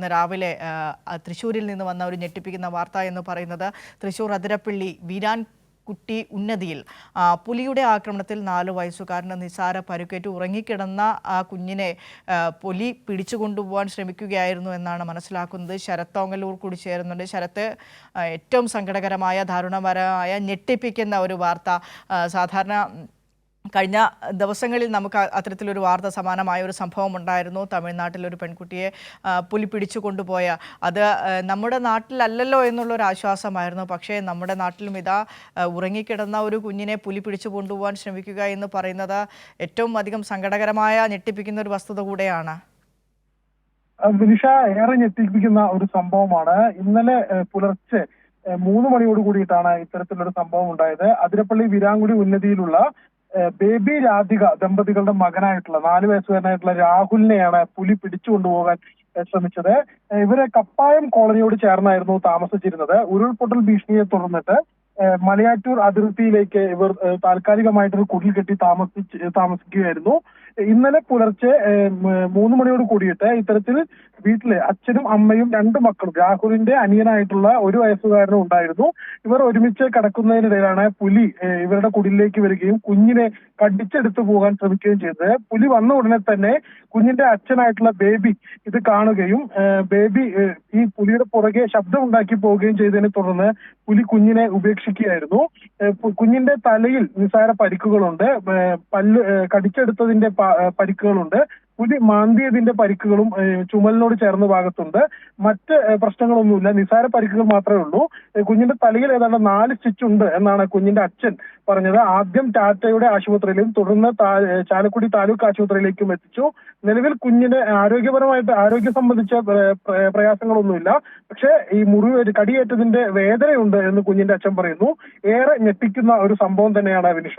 ഇന്ന് രാവിലെ തൃശ്ശൂരിൽ നിന്ന് വന്ന ഒരു ഞെട്ടിപ്പിക്കുന്ന വാർത്ത എന്ന് പറയുന്നത് തൃശ്ശൂർ അതിരപ്പള്ളി വീരാൻ കുട്ടി ഉന്നതിയിൽ പുലിയുടെ ആക്രമണത്തിൽ 4 വയസ്സുകാരന് നിസാര പരുക്കേറ്റ് ഉറങ്ങിക്കിടന്ന ആ കുഞ്ഞിനെ പുലി പിടിച്ചുകൊണ്ടുപോകാൻ ശ്രമിക്കുകയായിരുന്നു എന്നാണ് മനസ്സിലാക്കുന്നത്. ശരത്ത് ഓങ്ങല്ലൂർ കൂടി ചേരുന്നുണ്ട്. ശരത്ത്, ഏറ്റവും സങ്കടകരമായ, ദാരുണപരമായ, ഞെട്ടിപ്പിക്കുന്ന ഒരു വാർത്ത. സാധാരണ കഴിഞ്ഞ ദിവസങ്ങളിൽ നമുക്ക് അത്തരത്തിലൊരു വാർത്ത, സമാനമായ ഒരു സംഭവം ഉണ്ടായിരുന്നു. തമിഴ്നാട്ടിലൊരു പെൺകുട്ടിയെ പുലി പിടിച്ചു കൊണ്ടുപോയ അത് നമ്മുടെ നാട്ടിലല്ലല്ലോ എന്നുള്ളൊരു ആശ്വാസമായിരുന്നു. പക്ഷേ നമ്മുടെ നാട്ടിലും ഇതാ ഉറങ്ങിക്കിടന്ന ഒരു കുഞ്ഞിനെ പുലി പിടിച്ചു കൊണ്ടുപോകാൻ ശ്രമിക്കുക എന്ന് പറയുന്നത് ഏറ്റവും അധികം സങ്കടകരമായ, ഞെട്ടിപ്പിക്കുന്ന ഒരു വസ്തുത കൂടെയാണ്. വിനിഷ, ഏറെ ഞെട്ടിപ്പിക്കുന്ന ഒരു സംഭവമാണ്. ഇന്നലെ പുലർച്ചെ 3 മണിയോട് കൂടിയിട്ടാണ് ഇത്തരത്തിലൊരു സംഭവം ഉണ്ടായത്. അതിരപ്പള്ളി വീരാങ്കുടി ഉന്നതിയിലുള്ള ബേബി രാധിക ദമ്പതികളുടെ മകനായിട്ടുള്ള 4 വയസ്സുകാരനായിട്ടുള്ള രാഹുലിനെയാണ് പുലി പിടിച്ചുകൊണ്ടുപോകാൻ ശ്രമിച്ചത്. ഇവരെ കപ്പായം കോളനിയോട് ചേർന്നായിരുന്നു താമസിച്ചിരുന്നത്. ഉരുൾപൊട്ടൽ ഭീഷണിയെ തുടർന്നിട്ട് മലയാറ്റൂർ അതിർത്തിയിലേക്ക് ഇവർ താൽക്കാലികമായിട്ടൊരു കുടിൽ കെട്ടി താമസിക്കുകയായിരുന്നു. ഇന്നലെ പുലർച്ചെ 3 മണിയോട് കൂടിയിട്ട് ഇത്തരത്തിൽ വീട്ടിലെ അച്ഛനും അമ്മയും 2 മക്കളും, രാഹുലിന്റെ അനിയനായിട്ടുള്ള 1 വയസ്സുകാരനും ഉണ്ടായിരുന്നു. ഇവർ ഒരുമിച്ച് കിടക്കുന്നതിനിടയിലാണ് പുലി ഇവരുടെ കുടിലേക്ക് വരികയും കുഞ്ഞിനെ കടിച്ചെടുത്തു പോകാൻ ശ്രമിക്കുകയും ചെയ്തത്. പുലി വന്ന ഉടനെ തന്നെ കുഞ്ഞിന്റെ അച്ഛനായിട്ടുള്ള ബേബി ഇത് കാണുകയും ബേബി ഈ പുലിയുടെ പുറകെ ശബ്ദം ഉണ്ടാക്കി പോവുകയും ചെയ്തതിനെ തുടർന്ന് പുലി കുഞ്ഞിനെ ഉപേക്ഷിക്കുകയായിരുന്നു. കുഞ്ഞിന്റെ തലയിൽ നിസാര പരിക്കുകളുണ്ട്, കടിച്ചെടുത്തതിന്റെ പരിക്കുകളുണ്ട്, പുലി മാന്തിയതിന്റെ പരിക്കുകളും ചുമലിനോട് ചേർന്ന ഭാഗത്തുണ്ട്. മറ്റ് പ്രശ്നങ്ങളൊന്നുമില്ല, നിസാര പരിക്കുകൾ മാത്രമേ ഉള്ളൂ. കുഞ്ഞിന്റെ തലയിൽ ഏതാണ്ട് 4 സ്റ്റിച്ച് ഉണ്ട് എന്നാണ് കുഞ്ഞിന്റെ അച്ഛൻ പറഞ്ഞത്. ആദ്യം ടാറ്റയുടെ ആശുപത്രിയിലും തുടർന്ന് ചാലക്കുടി താലൂക്ക് ആശുപത്രിയിലേക്കും എത്തിച്ചു. നിലവിൽ കുഞ്ഞിന് ആരോഗ്യ സംബന്ധിച്ച പ്രയാസങ്ങളൊന്നുമില്ല. പക്ഷേ ഈ കടിയേറ്റതിന്റെ വേദനയുണ്ട് എന്ന് കുഞ്ഞിന്റെ അച്ഛൻ പറയുന്നു. ഏറെ ഞെട്ടിക്കുന്ന ഒരു സംഭവം തന്നെയാണ് വിനിഷ.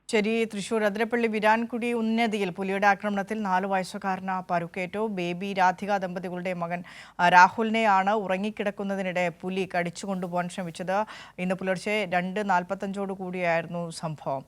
ശരി, തൃശ്ശൂർ അതിരപ്പള്ളി വീരാൻകുടി ഉന്നതിയിൽ പുലിയുടെ ആക്രമണത്തിൽ 4 വയസ്സുകാരന് പരുക്കേറ്റു. ബേബി രാധിക ദമ്പതികളുടെ മകൻ രാഹുലിനെയാണ് ഉറങ്ങിക്കിടക്കുന്നതിനിടെ പുലി കടിച്ചു കൊണ്ടുപോകാൻ ശ്രമിച്ചത്. ഇന്ന് പുലർച്ചെ 2:45 കൂടിയായിരുന്നു സംഭവം.